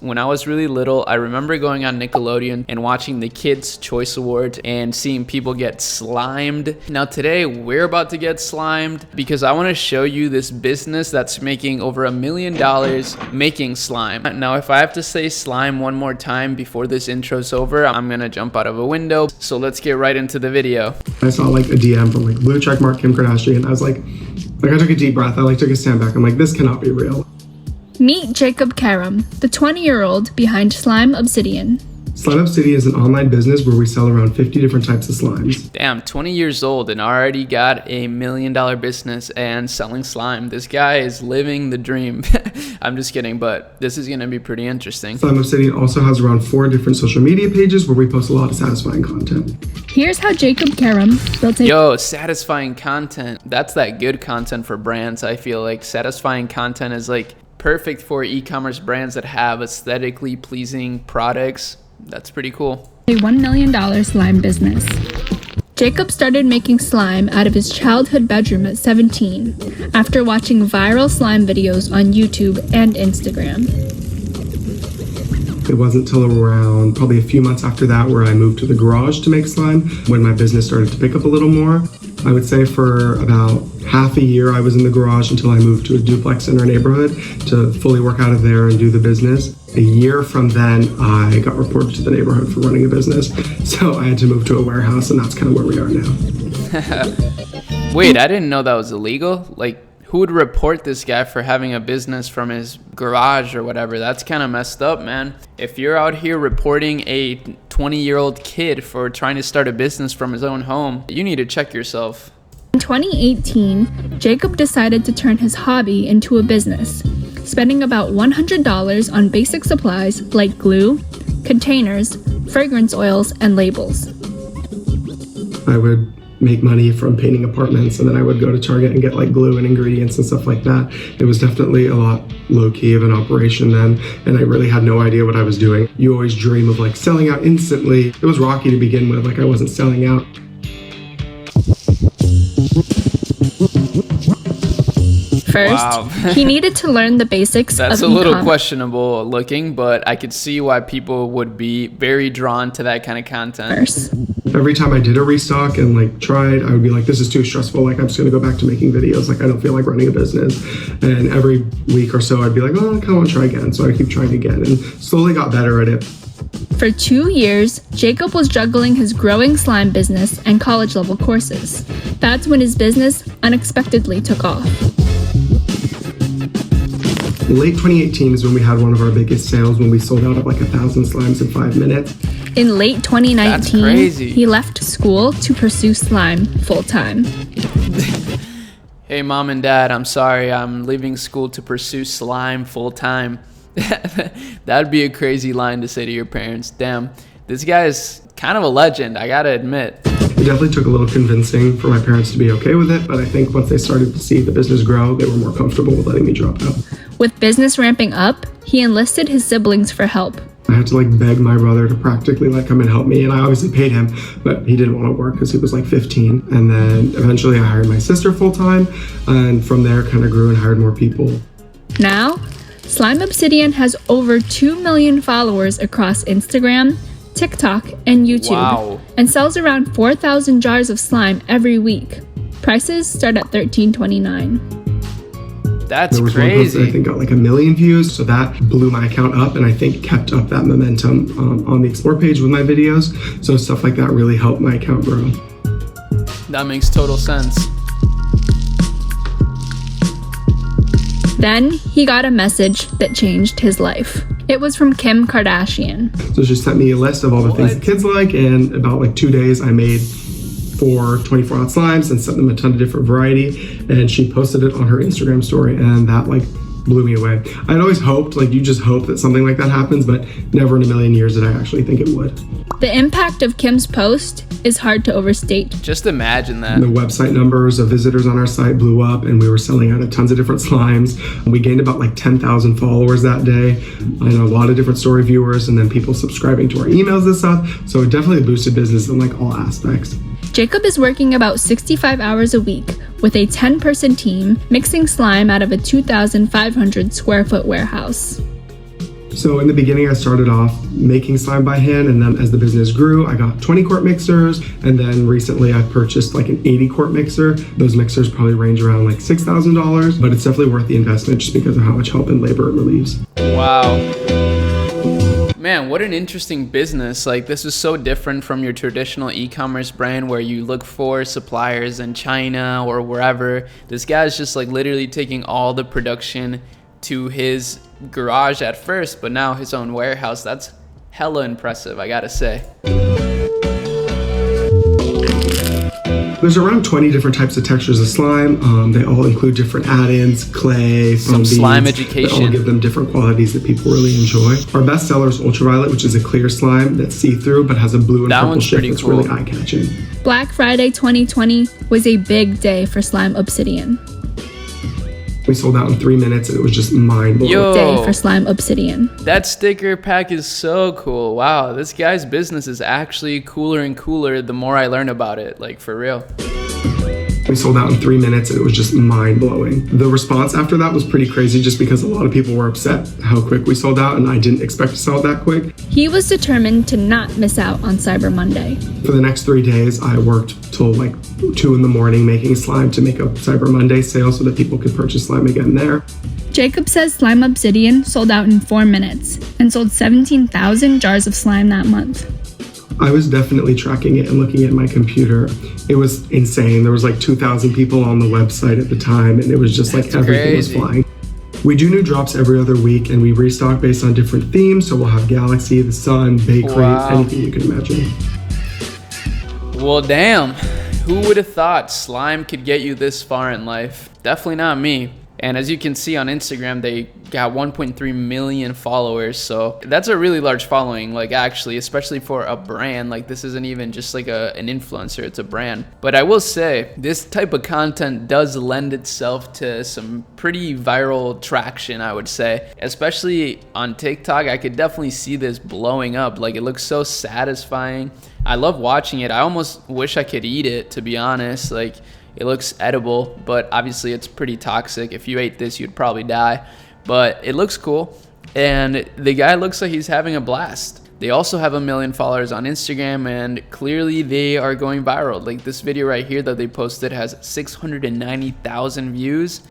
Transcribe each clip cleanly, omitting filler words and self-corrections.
When I was really little, I remember going on Nickelodeon and watching the Kids' Choice Awards and seeing people get slimed. Now today, we're about to get slimed because I want to show you this business that's making over $1 million making slime. Now, if I have to say slime one more time before this intro's over, I'm gonna jump out of a window. So let's get right into the video. I saw like a DM from like blue checkmark Kim Kardashian. I was like I took a deep breath. I took a stand back. I'm like, this cannot be real. Meet Jacob Karam, the 20-year-old behind Slime Obsidian. Slime Obsidian is an online business where we sell around 50 different types of slimes. Damn, 20 years old and already got $1 million business and selling slime. This guy is living the dream. I'm just kidding, but this is going to be pretty interesting. Slime Obsidian also has around 4 different social media pages where we post a lot of satisfying content. Here's how Jacob Karam built Yo, satisfying content. That's that good content for brands. I feel like satisfying content is like perfect for e-commerce brands that have aesthetically pleasing products. That's pretty cool. a $1 million slime business. Jacob started making slime out of his childhood bedroom at 17 after watching viral slime videos on YouTube and Instagram. It wasn't until around probably a few months after that where I moved to the garage to make slime when my business started to pick up a little more. I would say for about half a year I was in the garage until I moved to a duplex in our neighborhood to fully work out of there and do the business. A year from then, I got reported to the neighborhood for running a business. So I had to move to a warehouse, and that's kind of where we are now. Wait, I didn't know that was illegal. Like, who would report this guy for having a business from his garage or whatever? That's kind of messed up, man. If you're out here reporting a 20-year-old kid for trying to start a business from his own home, you need to check yourself. In 2018, Jacob decided to turn his hobby into a business, spending about $100 on basic supplies like glue, containers, fragrance oils, and labels. I would make money from painting apartments, and then I would go to Target and get like glue and ingredients and stuff like that. It was definitely a lot low-key of an operation then, and I really had no idea what I was doing. You always dream of like selling out instantly. It was rocky to begin with, like I wasn't selling out. First, Wow. he needed to learn the basics That's of a little e-com. questionable looking, but I could see why people would be very drawn to that kind of content. Every time I did a restock and like tried, I would be like, this is too stressful. Like I'm just gonna go back to making videos. Like I don't feel like running a business. And every week or so I'd be like, oh, I kind of want to try again. So I keep trying again and slowly got better at it. For 2 years, Jacob was juggling his growing slime business and college-level courses. That's when his business unexpectedly took off. Late 2018 is when we had one of our biggest sales when we sold out of like 1,000 slimes in 5 minutes. In late 2019, That's crazy. he left school to pursue slime full-time. Hey, mom and dad, I'm sorry. I'm leaving school to pursue slime full time. That'd be a crazy line to say to your parents. Damn, this guy is kind of a legend, I gotta admit. It definitely took a little convincing for my parents to be okay with it, but I think once they started to see the business grow, they were more comfortable with letting me drop out. With business ramping up, he enlisted his siblings for help. I had to like beg my brother to practically like come and help me, and I obviously paid him, but he didn't want to work because he was like 15. And then eventually I hired my sister full time, and from there kind of grew and hired more people. Now, Slime Obsidian has over 2 million followers across Instagram, TikTok, and YouTube, Wow. and sells around 4,000 jars of slime every week. Prices start at $13.29. That's There was one post that I crazy. think got like 1 million views, so that blew my account up and I think kept up that momentum on the Explore page with my videos. So stuff like that really helped my account grow. That makes total sense. Then, he got a message that changed his life. It was from Kim Kardashian. So she sent me a list of all the things the kids like, and about like 2 days I made 4 24-ounce slimes and sent them a ton of different variety, and she posted it on her Instagram story, and that like blew me away. I'd always hoped, like you just hope that something like that happens, but never in a million years did I actually think it would. The impact of Kim's post is hard to overstate. Just imagine that. The website numbers of visitors on our site blew up, and we were selling out of tons of different slimes. We gained about like 10,000 followers that day, and a lot of different story viewers, and then people subscribing to our emails and stuff. So it definitely boosted business in like all aspects. Jacob is working about 65 hours a week with a 10-person team mixing slime out of a 2,500 square foot warehouse. So in the beginning, I started off making slime by hand, and then as the business grew, I got 20 quart mixers, and then recently I purchased like an 80 quart mixer. Those mixers probably range around like $6,000, but it's definitely worth the investment just because of how much help and labor it relieves. Wow. Man, what an interesting business. Like, this is so different from your traditional e-commerce brand where you look for suppliers in China or wherever. This guy's just like literally taking all the production to his garage at first, but now his own warehouse. That's hella impressive, I gotta say. There's around 20 different types of textures of slime. They all include different add-ins, clay, foam beads. Slime education. They all give them different qualities that people really enjoy. Our best seller is Ultraviolet, which is a clear slime that's see-through but has a blue and purple ship that's cool. really eye-catching. Black Friday 2020 was a big day for Slime Obsidian. We sold out in 3 minutes, and it was just mind-blowing. Day for Slime Obsidian. That sticker pack is so cool. Wow, this guy's business is actually cooler and cooler the more I learn about it, like for real. We sold out in 3 minutes, and it was just mind-blowing. The response after that was pretty crazy just because a lot of people were upset how quick we sold out, and I didn't expect to sell it that quick. He was determined to not miss out on Cyber Monday. For the next 3 days, I worked till like 2 in the morning making slime to make a Cyber Monday sale so that people could purchase slime again there. Jacob says Slime Obsidian sold out in 4 minutes and sold 17,000 jars of slime that month. I was definitely tracking it and looking at my computer. It was insane. There was like 2,000 people on the website at the time, and it was just like everything was flying. We do new drops every other week, and we restock based on different themes. So we'll have Galaxy, the Sun, Bakery, anything you can imagine. Well, damn. Who would have thought slime could get you this far in life? Definitely not me. And as you can see on Instagram, they got 1.3 million followers. So that's a really large following, like actually, especially for a brand. Like this isn't even just like an influencer, it's a brand. But I will say this type of content does lend itself to some pretty viral traction, I would say. Especially on TikTok, I could definitely see this blowing up. Like it looks so satisfying. I love watching it. I almost wish I could eat it, to be honest. Like, it looks edible, but obviously it's pretty toxic. If you ate this, you'd probably die. But it looks cool, and the guy looks like he's having a blast. They also have 1 million followers on Instagram, and clearly they are going viral. Like this video right here that they posted has 690,000 views.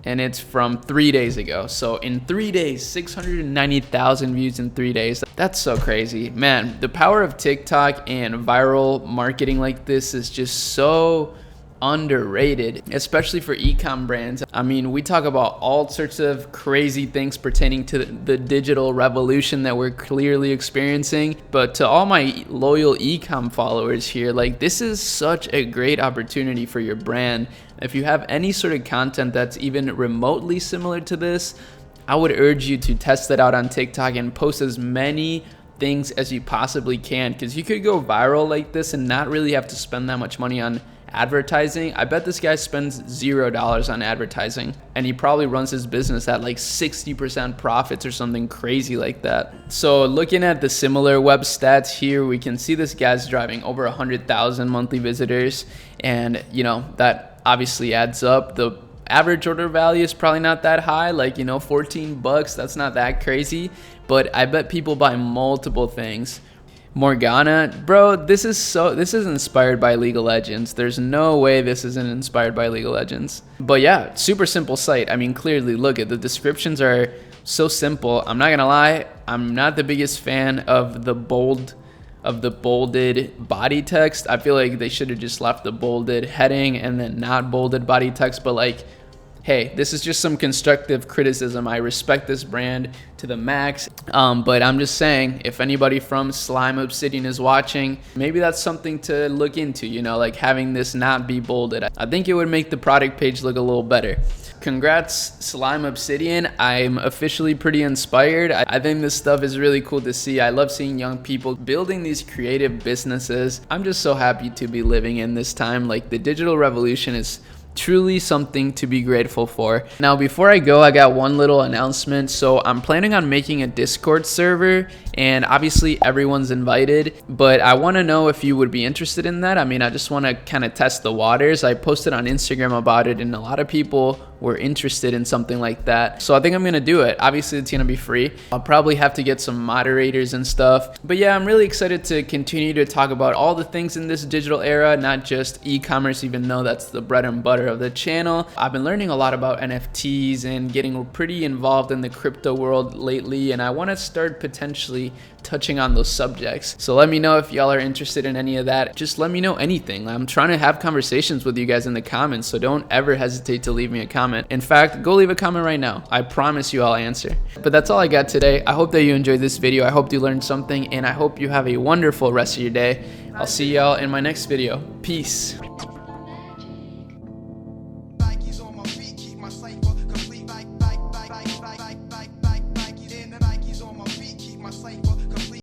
And it's from 3 days ago. So in 3 days, 690,000 views in 3 days. That's so crazy. Man, the power of TikTok and viral marketing like this is just so underrated, especially for e-com brands. I mean, we talk about all sorts of crazy things pertaining to the digital revolution that we're clearly experiencing, but to all my loyal e-com followers here, like this is such a great opportunity for your brand. If you have any sort of content that's even remotely similar to this, I would urge you to test it out on TikTok and post as many things as you possibly can, because you could go viral like this and not really have to spend that much money on advertising. I bet this guy spends $0 on advertising, and he probably runs his business at like 60% profits or something crazy like that. So looking at the similar web stats here, we can see this guy's driving over 100,000 monthly visitors, and you know that obviously adds up. The average order value is probably not that high, like, you know, $14, that's not that crazy, but I bet people buy multiple things. Morgana, bro, this is inspired by League of Legends. There's no way this isn't inspired by League of Legends. But yeah, super simple site. I mean, clearly, look at the descriptions are so simple. I'm not gonna lie, I'm not the biggest fan of the bolded body text. I feel like they should have just left the bolded heading and then not bolded body text. But like, hey, this is just some constructive criticism. I respect this brand to the max, but I'm just saying, if anybody from Slime Obsidian is watching, maybe that's something to look into, you know, like having this not be bolded. I think it would make the product page look a little better. Congrats, Slime Obsidian. I'm officially pretty inspired. I think this stuff is really cool to see. I love seeing young people building these creative businesses. I'm just so happy to be living in this time. Like, the digital revolution is Truly something to be grateful for. Now, before I go, I got one little announcement. So I'm planning on making a Discord server, and obviously everyone's invited, but I want to know if you would be interested in that. I mean, I just want to kind of test the waters. I posted on Instagram about it, and a lot of people were interested in something like that. So I think I'm gonna do it. Obviously, it's gonna be free. I'll probably have to get some moderators and stuff. But yeah, I'm really excited to continue to talk about all the things in this digital era, not just e-commerce, even though that's the bread and butter of the channel. I've been learning a lot about NFTs and getting pretty involved in the crypto world lately, and I wanna start potentially touching on those subjects. So let me know if y'all are interested in any of that. Just let me know anything. I'm trying to have conversations with you guys in the comments, so don't ever hesitate to leave me a comment. In fact, go leave a comment right now. I promise you I'll answer. But that's all I got today. I hope that you enjoyed this video. I hope you learned something, and I hope you have a wonderful rest of your day. I'll see y'all in my next video. Peace.